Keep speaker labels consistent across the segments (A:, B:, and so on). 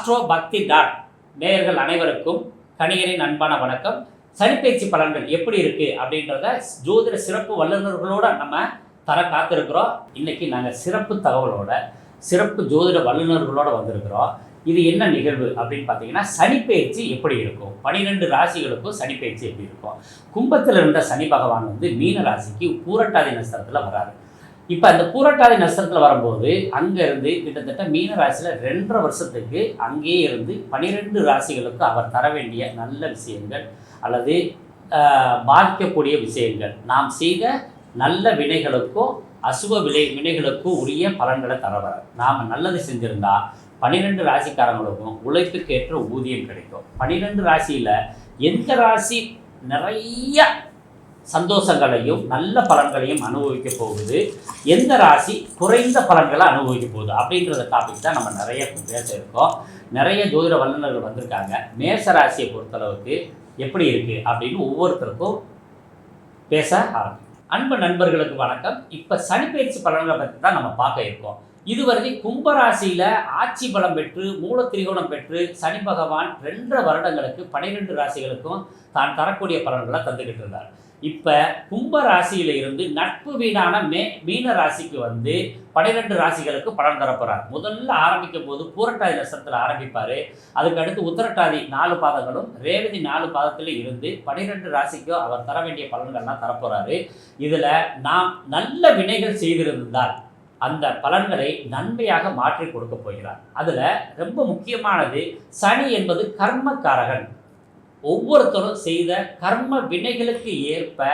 A: Astro பக்தி dot நேயர்கள் அனைவருக்கும் கணிகரின் அன்பான வணக்கம். சனிப்பெயர்ச்சி பலன்கள் எப்படி இருக்குது அப்படின்றத ஜோதிட சிறப்பு வல்லுநர்களோட நம்ம தர காத்திருக்கிறோம். இன்றைக்கி நாங்கள் சிறப்பு தகவலோட சிறப்பு ஜோதிட வல்லுநர்களோடு வந்திருக்கிறோம். இது என்ன நிகழ்வு அப்படின்னு பார்த்தீங்கன்னா, சனிப்பெயர்ச்சி எப்படி இருக்கும், 12 ராசிகளுக்கும் சனிப்பெயர்ச்சி எப்படி இருக்கும். கும்பத்தில் இருந்த சனி பகவான் மீன ராசிக்கு பூரட்டாதி நட்சத்திரத்தில் வராரு. இப்போ அந்த பூரட்டாதி நட்சத்திரத்தில் வரும்போது அங்கேருந்து கிட்டத்தட்ட மீன ராசியில் 2.5 வருஷத்துக்கு அங்கேயே இருந்து 12 ராசிகளுக்கு அவர் தர வேண்டிய நல்ல விஷயங்கள் அல்லது பாதிக்கக்கூடிய விஷயங்கள், நாம் செய்த நல்ல வினைகளுக்கும் அசுப வினைகளுக்கும் உரிய பலன்களை தரவர். நாம் நல்லது செஞ்சுருந்தால் 12 ராசிக்காரங்களுக்கும் உழைப்புக்கேற்ற ஊதியம் கிடைக்கும். 12 ராசியில் எந்த ராசி நிறைய சந்தோஷங்களையும் நல்ல பலன்களையும் அனுபவிக்க போகுது, எந்த ராசி குறைந்த பலன்களை அனுபவிக்க போகுது அப்படின்றத டாபிக் தான் நம்ம நிறைய பேச இருக்கோம். நிறைய ஜோதிட வல்லுநர்கள் வந்திருக்காங்க. மேச ராசியை பொறுத்தளவுக்கு எப்படி இருக்குது அப்படின்னு ஒவ்வொருத்தருக்கும் பேச ஆரம்பிக்கும். அன்பு நண்பர்களுக்கு வணக்கம். இப்போ சனிப்பெயர்ச்சி பலன்களை பற்றி தான் நம்ம பார்க்க இருக்கோம். இதுவரை கும்பராசியில் ஆட்சி பலம் பெற்று மூல திரிகோணம் பெற்று சனி பகவான் 2.5 வருடங்களுக்கு 12 ராசிகளுக்கும் தான் தரக்கூடிய பலன்களை தந்துக்கிட்டு இருந்தார். இப்போ கும்ப ராசியில இருந்து நட்பு வீடான மீன ராசிக்கு 12 ராசிகளுக்கு பலன் தரப்போறார். முதல்ல ஆரம்பிக்கும் போது பூரட்டாதி நட்சத்திரத்தில் ஆரம்பிப்பார். அதுக்கடுத்து உத்திரட்டாதி 4 பாதங்களும் ரேவதி 4 பாதத்தில் இருந்து 12 ராசிக்கும் அவர் தர வேண்டிய பலன்கள்லாம் தரப்போறாரு. இதில் நாம் நல்ல வினைகள் செய்திருந்தால் அந்த பலன்களை நன்மையாக மாற்றி கொடுக்க போகிறார். அதில் ரொம்ப முக்கியமானது, சனி என்பது கர்மக்காரகன். ஒவ்வொருத்தரும் செய்த கர்ம வினைகளுக்கு ஏற்ப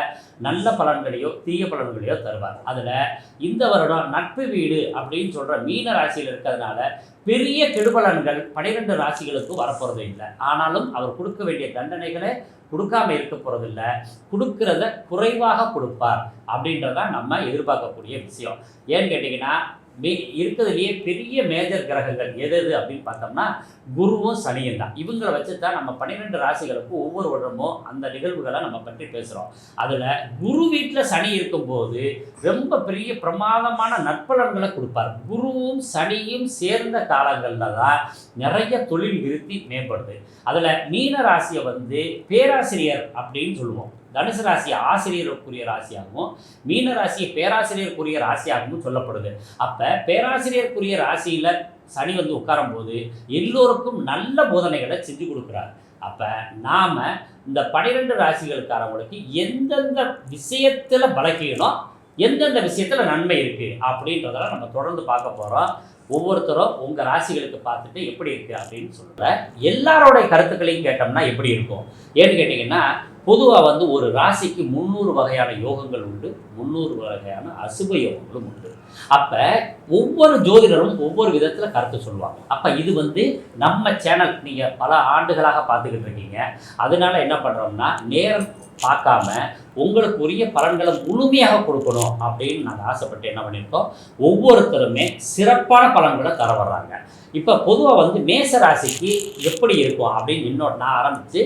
A: நல்ல பலன்களையோ தீய பலன்களையோ தருவார். அதில் இந்த வருடம் நட்பு வீடு அப்படின்னு சொல்கிற மீன ராசியில் இருக்கிறதுனால பெரிய கெடுபலன்கள் 12 ராசிகளுக்கு வரப்போகிறது இல்லை. ஆனாலும் அவர் கொடுக்க வேண்டிய தண்டனைகளை கொடுக்காம இருக்க போகிறதில்லை, கொடுக்கறத குறைவாக கொடுப்பார் அப்படின்றதான் நம்ம எதிர்பார்க்கக்கூடிய விஷயம். ஏன்னு கேட்டிங்கன்னா, இருக்கிறதுலையே பெரிய மேஜர் கிரகங்கள் எது அப்படின்னு பார்த்தோம்னா குருவும் சனியும் தான். இவங்களை வச்சு தான் நம்ம 12 ராசிகளுக்கும் ஒவ்வொரு வருடமும் அந்த நிகழ்வுகளை நம்ம பற்றி பேசுகிறோம். அதில் குரு வீட்டில் சனி இருக்கும்போது ரொம்ப பெரிய பிரமாதமான நற்பலன்களை கொடுப்பார். குருவும் சனியும் சேர்ந்த காலங்களில் தான் நிறைய தொழில் விருத்தி மேம்படுது. அதில் மீன ராசியை பேராசிரியர் அப்படின்னு சொல்லுவோம். தனுசு ராசியை ஆசிரியருக்குரிய ராசியாகவும் மீன ராசியை பேராசிரியருக்குரிய ராசியாகவும் சொல்லப்படுது. அப்போ பேராசிரியருக்குரிய ராசியில் சனி உட்காரும் போது எல்லோருக்கும் நல்ல போதனைகளை செஞ்சு கொடுக்குறார். அப்போ நாம் இந்த 12 ராசிகளுக்காரவங்களுக்கு எந்தெந்த விஷயத்தில் பலக்கீனம், எந்தெந்த விஷயத்தில் நன்மை இருக்குது அப்படின்றதெல்லாம் நம்ம தொடர்ந்து பார்க்க போகிறோம். ஒவ்வொருத்தரும் உங்கள் ராசிகளுக்கு பார்த்துட்டு எப்படி இருக்குது அப்படின்னு சொல்கிறேன். எல்லாரோடைய கருத்துக்களையும் கேட்டோம்னா எப்படி இருக்கும் ஏன்னு கேட்டிங்கன்னா, பொதுவாக ஒரு ராசிக்கு 300 வகையான யோகங்கள் உண்டு, 300 வகையான அசுப யோகங்களும் உண்டு. அப்போ ஒவ்வொரு ஜோதிடரும் ஒவ்வொரு விதத்தில் கருத்து சொல்லுவாங்க. அப்போ இது நம்ம சேனல் நீங்கள் பல ஆண்டுகளாக பார்த்துக்கிட்டு இருக்கீங்க. அதனால என்ன பண்ணுறோம்னா, நேரம் பார்க்காம உங்களுக்கு உரிய பலன்களை முழுமையாக கொடுக்கணும் அப்படின்னு நாங்கள் ஆசைப்பட்டு என்ன பண்ணியிருக்கோம், ஒவ்வொருத்தருமே சிறப்பான பலன்களை தர வர்றாங்க. இப்போ பொதுவாக மேச ராசிக்கு எப்படி இருக்கும் அப்படின்னு நான் ஆரம்பித்து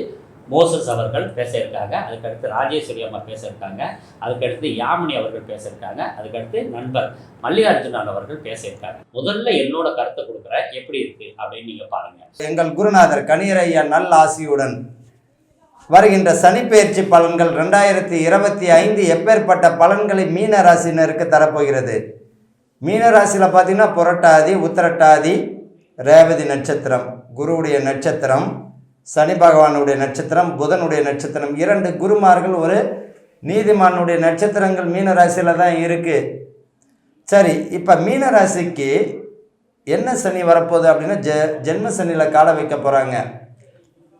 A: மோசஸ் அவர்கள் பேச இருக்காங்க, அதுக்கடுத்து ராஜேஸ்வரி அம்மா பேச இருக்காங்க, அதுக்கடுத்து யாமினி அவர்கள் பேச இருக்காங்க, அதுக்கடுத்து நண்பர் மல்லிகார்ஜுனன் அவர்கள் பேச இருக்காங்க. முதல்ல என்னோட கருத்தை கொடுக்குறேன், எப்படி இருக்கு அப்படின்னு நீங்க பாருங்க.
B: எங்கள் குருநாதர் கணியரையா நல் ஆசியுடன் வருகின்ற சனிப்பெயர்ச்சி பலன்கள் 2025 எப்பேற்பட்ட பலன்களை மீன ராசினருக்கு தரப்போகிறது. மீன ராசியில் பார்த்தீங்கன்னா புரட்டாதி உத்திரட்டாதி ரேவதி நட்சத்திரம் குருவுடைய நட்சத்திரம், சனி பகவானுடைய நட்சத்திரம், புதனுடைய நட்சத்திரம், 2 குருமார்கள் ஒரு நீதிமானுடைய நட்சத்திரங்கள் மீன ராசியில் தான் இருக்குது. சரி, இப்போ மீன ராசிக்கு என்ன சனி வரப்போகுது அப்படின்னா ஜென்ம சனியில் கால வைக்க போகிறாங்க.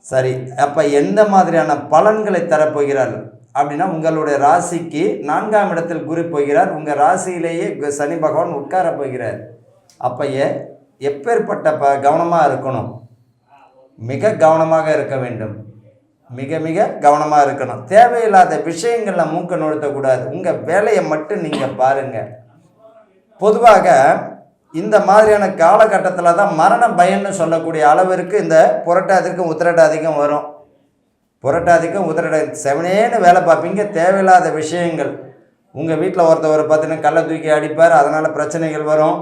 B: சரி, அப்போ எந்த மாதிரியான பலன்களை தரப்போகிறார்கள் அப்படின்னா, உங்களுடைய ராசிக்கு 4ஆம் இடத்தில் குரு போகிறார், உங்கள் ராசியிலேயே சனி பகவான் உட்கார போகிறார். அப்போ எப்பேற்பட்ட கவனமாக இருக்கணும், மிக கவனமாக இருக்க வேண்டும், மிக மிக கவனமாக இருக்கணும். தேவையில்லாத விஷயங்களில் மூக்க நுழைத்தக்கூடாது. உங்கள் வேலையை மட்டும் நீங்கள் பாருங்கள். பொதுவாக இந்த மாதிரியான காலகட்டத்தில் தான் மரண பயன்னு சொல்லக்கூடிய அளவிற்கு இந்த புரட்டாதிக்கும் உத்திரட்டாதிக்கும் வரும். புரட்டாதிக்கும் உத்திரட்டாதி செவனேன்னு வேலை பார்ப்பீங்க. தேவையில்லாத விஷயங்கள், உங்கள் வீட்டில் ஒருத்தவர் பார்த்தீங்கன்னா கல்லை தூக்கி அடிப்பார், அதனால் பிரச்சனைகள் வரும்.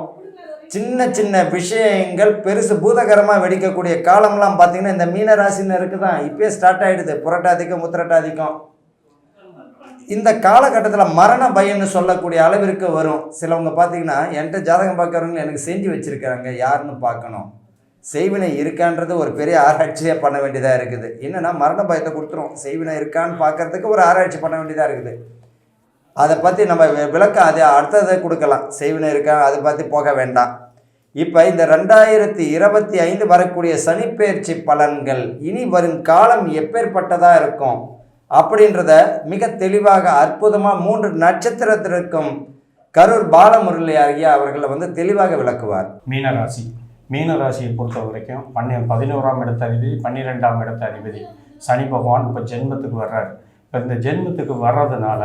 B: சின்ன சின்ன விஷயங்கள் பெருசு பூதகரமாக வெடிக்கக்கூடிய காலம்லாம் பார்த்தீங்கன்னா இந்த மீன ராசினருக்கு தான் இப்போயே ஸ்டார்ட் ஆகிடுது. புரட்டாதிக்கம் உத்திரட்டாதிக்கம் இந்த காலகட்டத்தில் மரண பயம்னு சொல்லக்கூடிய அளவிற்கு வரும். சிலவங்க பார்த்தீங்கன்னா என்கிட்ட ஜாதகம் பார்க்குறவங்க எனக்கு செஞ்சு வச்சுருக்கிறாங்க, யாருன்னு பார்க்கணும், செய்வினை இருக்கான்றது ஒரு பெரிய ஆராய்ச்சியாக பண்ண வேண்டியதாக இருக்குது. என்னென்னா மரண பயத்தை கொடுத்துரும், செய்வினை இருக்கான்னு பார்க்குறதுக்கு ஒரு ஆராய்ச்சி பண்ண வேண்டியதாக இருக்குது. அதை பற்றி நம்ம விளக்கம் அதை அடுத்ததை கொடுக்கலாம், செய்வினை இருக்கா அதை பற்றி போக வேண்டாம். இப்போ இந்த 2025 வரக்கூடிய சனிப்பெயர்ச்சி பலன்கள் இனி வரும் காலம் எப்பேற்பட்டதாக இருக்கும் அப்படின்றத மிக தெளிவாக அற்புதமாக 3 நட்சத்திரத்திற்கும் கரூர் பாலமுரளி ஐயா அவர்களை தெளிவாக விளக்குவார்.
C: மீனராசியை பொறுத்த வரைக்கும் 11ஆம் இடத்த அதிபதி 12ஆம் இடத்த அதிபதி சனி பகவான் இப்போ ஜென்மத்துக்கு வர்றார். இப்போ இந்த ஜென்மத்துக்கு வர்றதுனால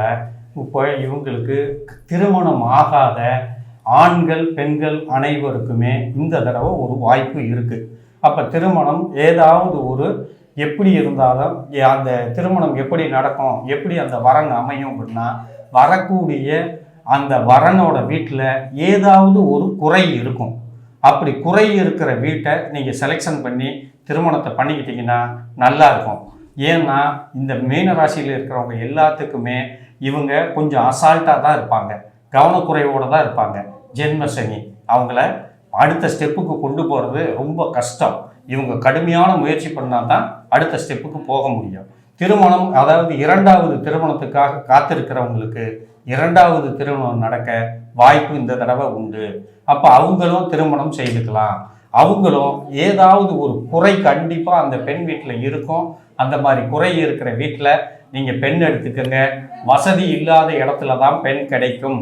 C: இப்போ இவங்களுக்கு திருமணம் ஆகாத ஆண்கள் பெண்கள் அனைவருக்குமே இந்த தடவை ஒரு வாய்ப்பு இருக்குது. அப்போ திருமணம் ஏதாவது ஒரு எப்படி இருந்தாலும் அந்த திருமணம் எப்படி நடக்கும், எப்படி அந்த வரன் அமையும் அப்படின்னா வரக்கூடிய அந்த வரனோட வீட்டில் ஏதாவது ஒரு குறை இருக்கும். அப்படி குறை இருக்கிற வீட்டை நீங்கள் செலெக்ஷன் பண்ணி திருமணத்தை பண்ணிக்கிட்டிங்கன்னா நல்லா இருக்கும். ஏன்னா இந்த மீன ராசியில் இருக்கிறவங்க எல்லாத்துக்குமே இவங்க கொஞ்சம் அசால்ட்டாக தான் இருப்பாங்க, கவனக்குறைவோடு தான் இருப்பாங்க. ஜென்ம சனி அவங்கள அடுத்த ஸ்டெப்புக்கு கொண்டு போகிறது ரொம்ப கஷ்டம். இவங்க கடுமையான முயற்சி பண்ணால் தான் அடுத்த ஸ்டெப்புக்கு போக முடியும். திருமணம் அதாவது 2வது திருமணத்துக்காக காத்திருக்கிறவங்களுக்கு 2வது திருமணம் நடக்க வாய்ப்பு இந்த தடவை உண்டு. அப்போ அவங்களும் திருமணம் செய்துக்கலாம். அவங்களும் ஏதாவது ஒரு குறை கண்டிப்பாக அந்த பெண் வீட்டில் இருக்கும். அந்த மாதிரி குறை இருக்கிற வீட்டில் நீங்கள் பெண் எடுத்துக்கங்க. வசதி இல்லாத இடத்துல தான் பெண் கிடைக்கும்,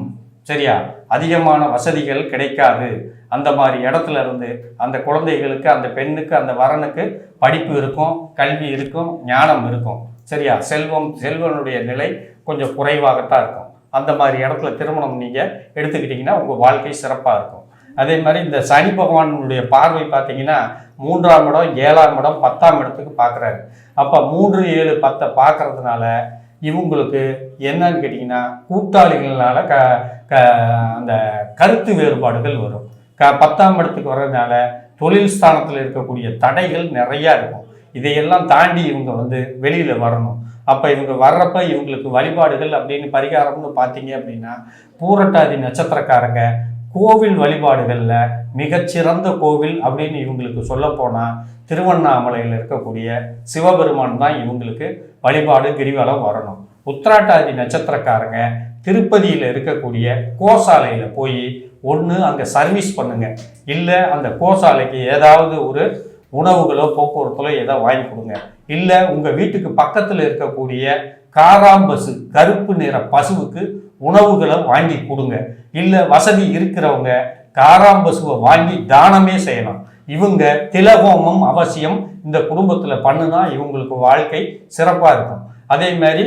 C: சரியா? அதிகமான வசதிகள் கிடைக்காது. அந்த மாதிரி இடத்துல இருந்து அந்த குழந்தைகளுக்கு அந்த பெண்ணுக்கு அந்த வரனுக்கு படிப்பு இருக்கும், கல்வி இருக்கும், ஞானம் இருக்கும், சரியா? செல்வனுடைய நிலை கொஞ்சம் குறைவாகத்தான் இருக்கும். அந்த மாதிரி இடத்துல திருமணம் நீங்கள் எடுத்துக்கிட்டிங்கன்னா உங்கள் வாழ்க்கை சிறப்பாக இருக்கும். அதே மாதிரி இந்த சனி பகவானுடைய பார்வை பார்த்தீங்கன்னா 3ஆம் இடம் 7ஆம் இடம் 10ஆம் இடத்துக்கு பார்க்குறாரு. அப்போ 3, 7, 10 பார்க்கறதுனால இவங்களுக்கு என்னன்னு கேட்டிங்கன்னா கூட்டாளிகளால் அந்த கருத்து வேறுபாடுகள் வரும். 10ஆம் இடத்துக்கு வர்றதுனால தொழில் ஸ்தானத்தில் இருக்கக்கூடிய தடைகள் நிறையா இருக்கும். இதையெல்லாம் தாண்டி இவங்க வெளியில் வரணும். அப்போ இவங்க வர்றப்ப இவங்களுக்கு வழிபாடுகள் அப்படின்னு பரிகாரம்னு பார்த்தீங்க அப்படின்னா பூரட்டாதி நட்சத்திரக்காரங்க கோவில் வழிபாடுகளில் மிகச்சிறந்த கோவில் அப்படின்னு இவங்களுக்கு சொல்லப்போனால் திருவண்ணாமலையில் இருக்கக்கூடிய சிவபெருமான் தான் இவங்களுக்கு வழிபாடு கிரிவலம் வரணும். உத்திராட்டாதி நட்சத்திரக்காரங்க திருப்பதியில் இருக்கக்கூடிய கோசாலையில் போய் ஒன்று அங்கே சர்வீஸ் பண்ணுங்க, இல்லை அந்த கோசாலைக்கு ஏதாவது ஒரு உணவுகளோ போக்குவரத்துகளோ ஏதோ வாங்கி கொடுங்க. இல்லை உங்கள் வீட்டுக்கு பக்கத்தில் இருக்கக்கூடிய காராம்பசு கருப்பு நிற பசுவுக்கு உணவுகளை வாங்கி கொடுங்க. இல்லை வசதி இருக்கிறவங்க காராம்பசுவை வாங்கி தானமே செய்யலாம். இவங்க திலகோமம் அவசியம் இந்த குடும்பத்தில் பண்ணுனா இவங்களுக்கு வாழ்க்கை சிறப்பாக இருக்கும். அதே மாதிரி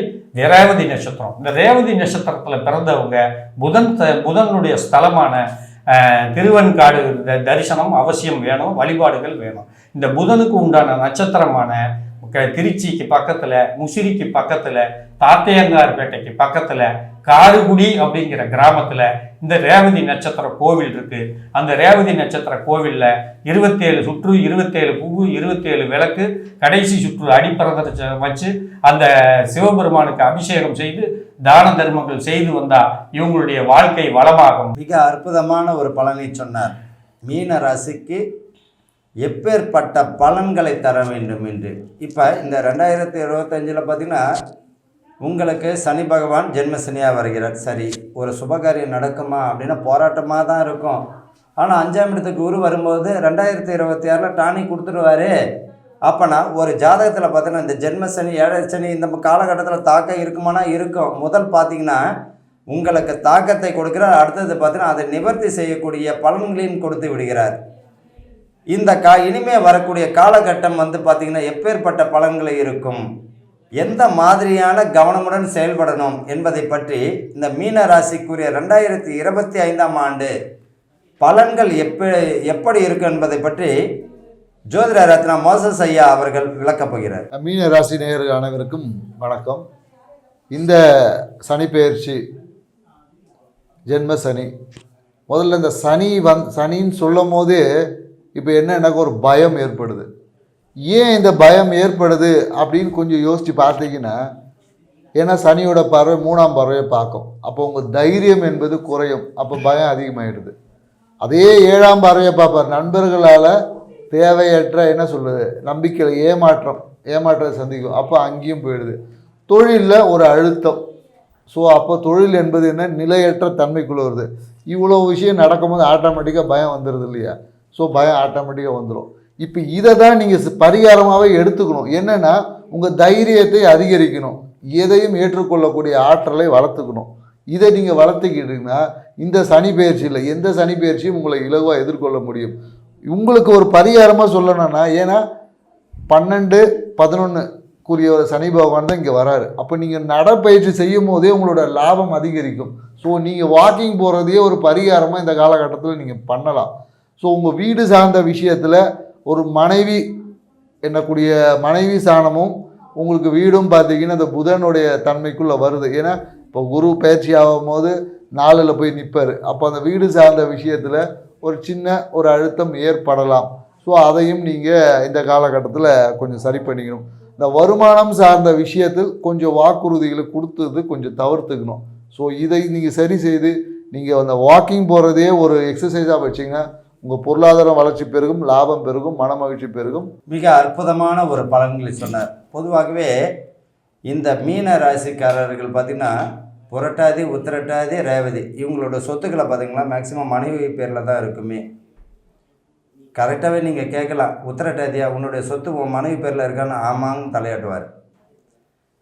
C: ரேவதி நட்சத்திரம், இந்த ரேவதி நட்சத்திரத்தில் பிறந்தவங்க புதனுடைய ஸ்தலமான திருவெண்காடு தரிசனம் அவசியம் வேணும், வழிபாடுகள் வேணும். இந்த புதனுக்கு உண்டான நட்சத்திரமான திருச்சிக்கு பக்கத்தில், முசிறிக்கு பக்கத்தில், தாத்தையங்கார்பேட்டைக்கு பக்கத்தில் காடுகுடி அப்படிங்கிற கிராமத்தில் இந்த ரேவதி நட்சத்திர கோவில் இருக்குது. அந்த ரேவதி நட்சத்திர கோவிலில் 27 சுற்று, 27 பூவு, 27 விளக்கு, கடைசி சுற்று அடிப்பறதை வச்சு அந்த சிவபெருமானுக்கு அபிஷேகம் செய்து தான தர்மங்கள் செய்து வந்தால் இவங்களுடைய வாழ்க்கை வளமாகும்.
B: மிக அற்புதமான ஒரு பலனை சொன்னார். மீன ராசிக்கு எப்பேற்பட்ட பலன்களை தர வேண்டும் என்று. இப்போ இந்த 2025 பார்த்திங்கன்னா உங்களுக்கு சனி பகவான் ஜென்மசனியாக வருகிறார். சரி, ஒரு சுபகாரியம் நடக்குமா அப்படின்னா போராட்டமாக தான் இருக்கும். ஆனால் 5ஆம் இடத்துக்கு குரு வரும்போது 2026 டானி கொடுத்துடுவார். அப்போனா ஒரு ஜாதகத்தில் பார்த்தீங்கன்னா இந்த ஜென்மசனி 7 சனி இந்த காலகட்டத்தில் தாக்கம் இருக்குமானா இருக்கும். முதல் பார்த்திங்கன்னா உங்களுக்கு தாக்கத்தை கொடுக்கிறார், அடுத்தது பார்த்தீங்கன்னா அதை நிவர்த்தி செய்யக்கூடிய பலன்களையும் கொடுத்து விடுகிறார். இந்த இனிமே வரக்கூடிய காலகட்டம் பார்த்திங்கன்னா எப்பேற்பட்ட பலன்களை இருக்கும், எந்த மாதிரியான கவனமுடன் செயல்படணும் என்பதை பற்றி இந்த மீன ராசிக்குரிய 2025ஆம் ஆண்டு பலன்கள் எப்படி இருக்கும் என்பதை பற்றி ஜோதிட ரத்னா மோசஸ் ஐயா அவர்கள் விளக்கப் போகிறார்.
D: மீன ராசி நேயர்கள் அனைவருக்கும் வணக்கம். இந்த சனிப்பெயர்ச்சி ஜென்ம சனி முதல்ல இந்த சனின்னு சொல்லும் போதே இப்போ என்ன எனக்கு ஒரு பயம் ஏற்படுது. ஏன் இந்த பயம் ஏற்படுது அப்படின்னு கொஞ்சம் யோசித்து பார்த்தீங்கன்னா, ஏன்னா சனியோட பார்வை 3ஆம் பார்வையை பார்க்கும். அப்போ உங்கள் தைரியம் என்பது குறையும், அப்போ பயம் அதிகமாகிடுது. அதே 7ஆம் பார்வையை பார்ப்பார். நண்பர்களால் தேவையற்ற என்ன சொல்கிறது நம்பிக்கையில் ஏமாற்றத்தை சந்திக்கும், அப்போ அங்கேயும் போயிடுது. தொழிலில் ஒரு அழுத்தம். ஸோ அப்போ தொழில் என்பது என்ன, நிலையற்ற தன்மைக்குள்ளே வருது. இவ்வளோ விஷயம் நடக்கும்போது ஆட்டோமேட்டிக்காக பயம் வந்துடுது இல்லையா? ஸோ பயம் ஆட்டோமேட்டிக்காக வந்துடும். இப்போ இதை தான் நீங்கள் பரிகாரமாகவே எடுத்துக்கணும். என்னென்னா உங்கள் தைரியத்தை அதிகரிக்கணும், எதையும் ஏற்றுக்கொள்ளக்கூடிய ஆற்றலை வளர்த்துக்கணும். இதை நீங்கள் வளர்த்துக்கிட்டீங்கன்னா இந்த சனி பயிற்சியில் எந்த சனி பயிற்சியும் உங்களை இலகுவாக எதிர்கொள்ள முடியும். உங்களுக்கு ஒரு பரிகாரமாக சொல்லணும்னா, ஏன்னா 12-11 ஒரு சனி பகவான் தான் இங்கே வராரு. அப்போ நீங்கள் நடைப்பயிற்சி செய்யும் போதே உங்களோட லாபம் அதிகரிக்கும். ஸோ நீங்கள் வாக்கிங் போகிறதையே ஒரு பரிகாரமாக இந்த காலகட்டத்தில் நீங்கள் பண்ணலாம். ஸோ உங்கள் வீடு சார்ந்த விஷயத்தில் ஒரு மனைவி என்னக்கூடிய மனைவி சாணமும் உங்களுக்கு வீடும் பார்த்தீங்கன்னா அந்த புதனுடைய தன்மைக்குள்ளே வருது. ஏன்னா இப்போ குரு பயிற்சி ஆகும் போது 4ல் போய் நிற்பார். அப்போ அந்த வீடு சார்ந்த விஷயத்தில் ஒரு சின்ன ஒரு அழுத்தம் ஏற்படலாம். ஸோ அதையும் நீங்கள் இந்த காலகட்டத்தில் கொஞ்சம் சரி பண்ணிக்கணும். இந்த வருமானம் சார்ந்த விஷயத்தில் கொஞ்சம் வாக்குறுதிகளை கொடுத்தது கொஞ்சம் தவிர்த்துக்கணும். ஸோ இதை நீங்கள் சரி செய்து நீங்கள் அந்த வாக்கிங் போகிறதே ஒரு எக்ஸசைஸாக வச்சிங்கன்னா உங்கள் பொருளாதாரம் வளர்ச்சி பெருகும், லாபம் பெருகும், மன மகிழ்ச்சி பெருகும்.
B: மிக அற்புதமான ஒரு பலன்களை சொன்னார். பொதுவாகவே இந்த மீன ராசிக்காரர்கள் பார்த்திங்கன்னா புரட்டாதி, உத்திரட்டாதி, ரேவதி இவங்களோட சொத்துக்களை பார்த்திங்கன்னா மேக்சிமம் மனைவி பேரில் தான் இருக்குமே. கரெக்டாகவே நீங்கள் கேட்கலாம், உத்திரட்டாதியா உன்னுடைய சொத்து உன் மனைவி பேரில் இருக்கான்னு ஆமான்னு தலையாட்டுவார்.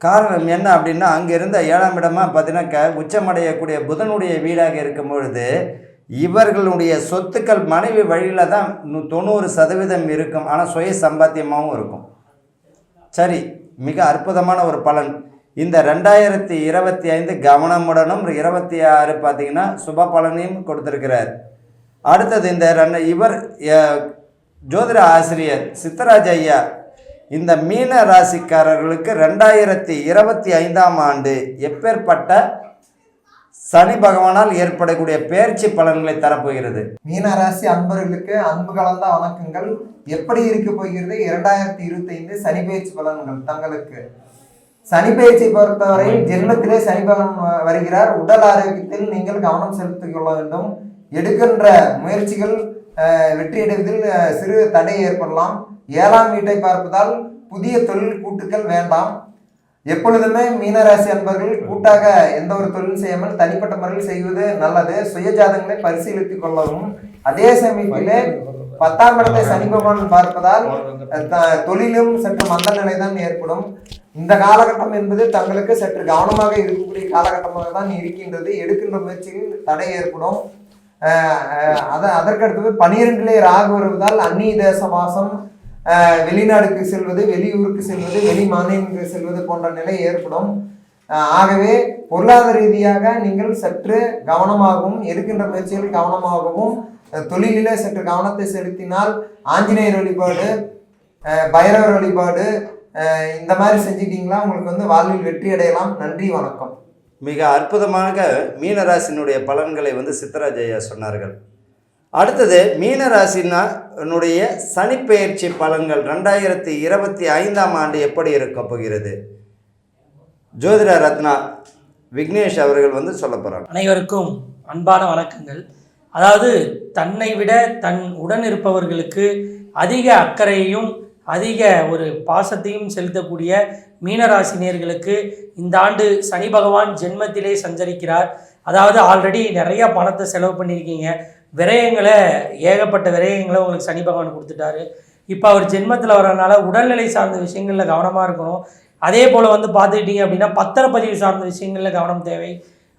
B: காரணம் என்ன அப்படின்னா, அங்கே இருந்த 7ஆம் இடமா பார்த்திங்கன்னா உச்சமடையக்கூடிய புதனுடைய வீடாக இருக்கும் பொழுது இவர்களுடைய சொத்துக்கள் மனைவி வழியில் தான் 90% இருக்கும். ஆனால் சுய சம்பாத்தியமாகவும் இருக்கும். சரி, மிக அற்புதமான ஒரு பலன். இந்த 2025 கவனமுடனும் 26 பார்த்திங்கன்னா சுப பலனையும் கொடுத்துருக்கிறார். அடுத்தது இந்த இவர் ஜோதிட ஆசிரியர் சித்தராஜ் ஐயா இந்த மீன ராசிக்காரர்களுக்கு 2025ஆம் ஆண்டு எப்பேற்பட்ட சனி பகவானால் ஏற்படக்கூடிய பெயர்ச்சி பலன்களை தரப்போகிறது.
E: மீனராசி அன்பர்களுக்கு அன்பு கலந்த வணக்கங்கள். எப்படி இருக்க போகிறது 2025 சனி பெயர்ச்சி பலன்கள்? தங்களுக்கு சனி பெயர்ச்சி பொறுத்தவரை ஜென்மத்திலே சனி பகவான் வருகிறார். உடல் ஆரோக்கியத்தில் நீங்கள் கவனம் செலுத்திக் கொள்ள வேண்டும். எடுக்கின்ற முயற்சிகள் வெற்றியடைவதில் சிறு தடை ஏற்படலாம். 7ஆம் வீட்டை பார்ப்பதால் புதிய தொழில் கூட்டுக்கள் வேண்டாம். எப்பொழுதுமே மீனராசி அன்பர்கள் கூட்டாக எந்த ஒரு தொழில் செய்யாமல் தனிப்பட்ட முறையில் செய்வது நல்லது. சுயஜாதங்களை பரிசீலித்துக் கொள்ளவும். அதே சமயத்திலே 10ஆம் இடத்தை சனி பகவான் பார்ப்பதால் தொழிலும் சற்று மந்த நிலை தான் ஏற்படும். இந்த காலகட்டம் என்பது தங்களுக்கு சற்று கவனமாக இருக்கக்கூடிய காலகட்டமாக தான் இருக்கின்றது. எடுக்கின்ற முயற்சியில் தடை ஏற்படும். அதற்கடுத்தது 12லே ராகு வருவதால் அந்நிய தேச வாசம், வெளிநாடுக்கு செல்வது, வெளியூருக்கு செல்வது, வெளி மாநிலங்களுக்கு செல்வது போன்ற நிலை ஏற்படும். ஆகவே பொருளாதார ரீதியாக நீங்கள் சற்று கவனமாகவும் எடுக்கின்ற முயற்சிகள் கவனமாகவும் தொழிலிலே சற்று கவனத்தை செலுத்தினால் ஆஞ்சநேயர் வழிபாடு, பைரவர் வழிபாடு இந்த மாதிரி செஞ்சுக்கிட்டீங்களா உங்களுக்கு வாழ்வில் வெற்றி அடையலாம். நன்றி, வணக்கம்.
B: மிக அற்புதமாக மீனராசினுடைய பலன்களை சித்தராஜ் ஐயா சொன்னார்கள். அடுத்தது மீனராசினுடைய சனிப்பெயர்ச்சி பலன்கள் 2025ஆம் ஆண்டு எப்படி இருக்க போகிறது? ஜோதிட ரத்னா விக்னேஷ் அவர்கள் சொல்ல போகிறாங்க.
F: அனைவருக்கும் அன்பான வணக்கங்கள். அதாவது தன்னை விட தன் உடன் இருப்பவர்களுக்கு அதிக அக்கறையையும் அதிக ஒரு பாசத்தையும் செலுத்தக்கூடிய மீனராசினியர்களுக்கு இந்த ஆண்டு சனி பகவான் ஜென்மத்திலே சஞ்சரிக்கிறார். அதாவது ஆல்ரெடி நிறையா பணத்தை செலவு பண்ணியிருக்கீங்க, விரயங்களை ஏகப்பட்ட விரயங்களை உங்களுக்கு சனி பகவான் கொடுத்துட்டாரு. இப்போ அவர் ஜென்மத்தில் வரனால உடல்நிலை சார்ந்த விஷயங்களில் கவனமாக இருக்கணும். அதே போல் பார்த்துக்கிட்டிங்க அப்படின்னா பத்திரப்பதிவு சார்ந்த விஷயங்களில் கவனம் தேவை.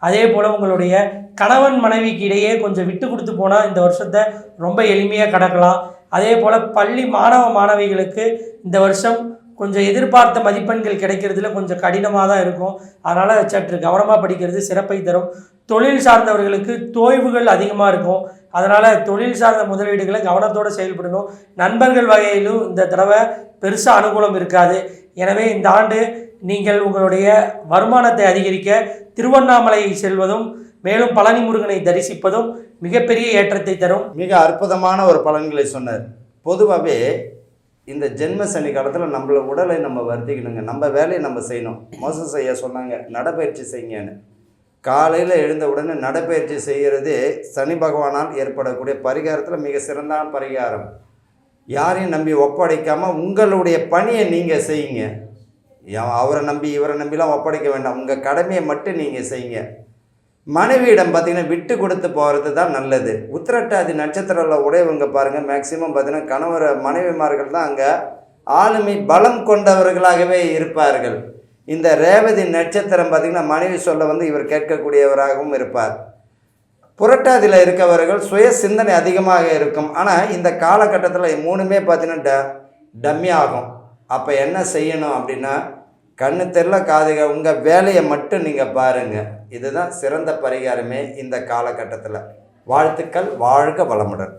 F: அதே போல் உங்களுடைய கணவன் மனைவிக்கு இடையே கொஞ்சம் விட்டு கொடுத்து போனால் இந்த வருஷத்தை ரொம்ப எளிமையாக கடக்கலாம். அதே போல் பள்ளி மாணவ மாணவிகளுக்கு இந்த வருஷம் கொஞ்சம் எதிர்பார்த்த மதிப்பெண்கள் கிடைக்கிறதுல கொஞ்சம் கடினமாக தான் இருக்கும். அதனால் சற்று கவனமாக படிக்கிறது சிறப்பை தரும். தொழில் சார்ந்தவர்களுக்கு தோய்வுகள் அதிகமாக இருக்கும். அதனால் தொழில் சார்ந்த முதலீடுகளை கவனத்தோடு செயல்படணும். நண்பர்கள் வகையிலும் இந்த தடவை பெருசாக அனுகூலம் இருக்காது. எனவே இந்த ஆண்டு நீங்கள் உங்களுடைய வருமானத்தை அதிகரிக்க திருவண்ணாமலை செல்வதும் மேலும் பழனி முருகனை தரிசிப்பதும் மிகப்பெரிய ஏற்றத்தை தரும்.
B: மிக அற்புதமான ஒரு பலன்களை சொன்னார். பொதுவாகவே இந்த ஜென்ம சனி காலத்தில் நம்மள உடலை நம்ம வருத்திக்கணுங்க, நம்ம வேலையை நம்ம செய்யணும். மோசஸ் ஐயா சொன்னாங்க நடைப்பயிற்சி செய்யுங்கன்னு. காலையில் எழுந்த உடனே நடைப்பயிற்சி செய்கிறது சனி பகவானால் ஏற்படக்கூடிய பரிகாரத்தில் மிக சிறந்தான பரிகாரம். யாரையும் நம்பி ஒப்படைக்காமல் உங்களுடைய பணியை நீங்கள் செய்யுங்க. அவரை நம்பி இவரை நம்பிலாம் ஒப்படைக்க வேண்டாம், உங்கள் கடமையை மட்டும் நீங்கள் செய்யுங்க. மனைவியிடம் பார்த்திங்கன்னா விட்டு கொடுத்து போகிறது தான் நல்லது. உத்திரட்டாதி நட்சத்திரத்தில் உடையவங்க பாருங்கள், மேக்சிமம் பார்த்திங்கன்னா கணவர் மனைவிமார்கள் தான் அங்கே ஆளுமை பலம் கொண்டவர்களாகவே இருப்பார்கள். இந்த ரேவதி நட்சத்திரம் பார்த்திங்கன்னா மனைவி சொல்ல இவர் கேட்கக்கூடியவராகவும் இருப்பார். புரட்டாதியில் இருக்கவர்கள் சுய சிந்தனை அதிகமாக இருக்கும். ஆனால் இந்த காலகட்டத்தில் மூணுமே பார்த்திங்கன்னா டம்மி ஆகும். அப்போ என்ன செய்யணும் அப்படின்னா, கண்ணு தெரியல காதுக உங்கள் வேலையை மட்டும் நீங்கள் பாருங்கள். இதுதான் சிறந்த பரிகாரமே இந்த காலகட்டத்தில். வாழ்த்துக்கள், வாழ்க வளமுடன்.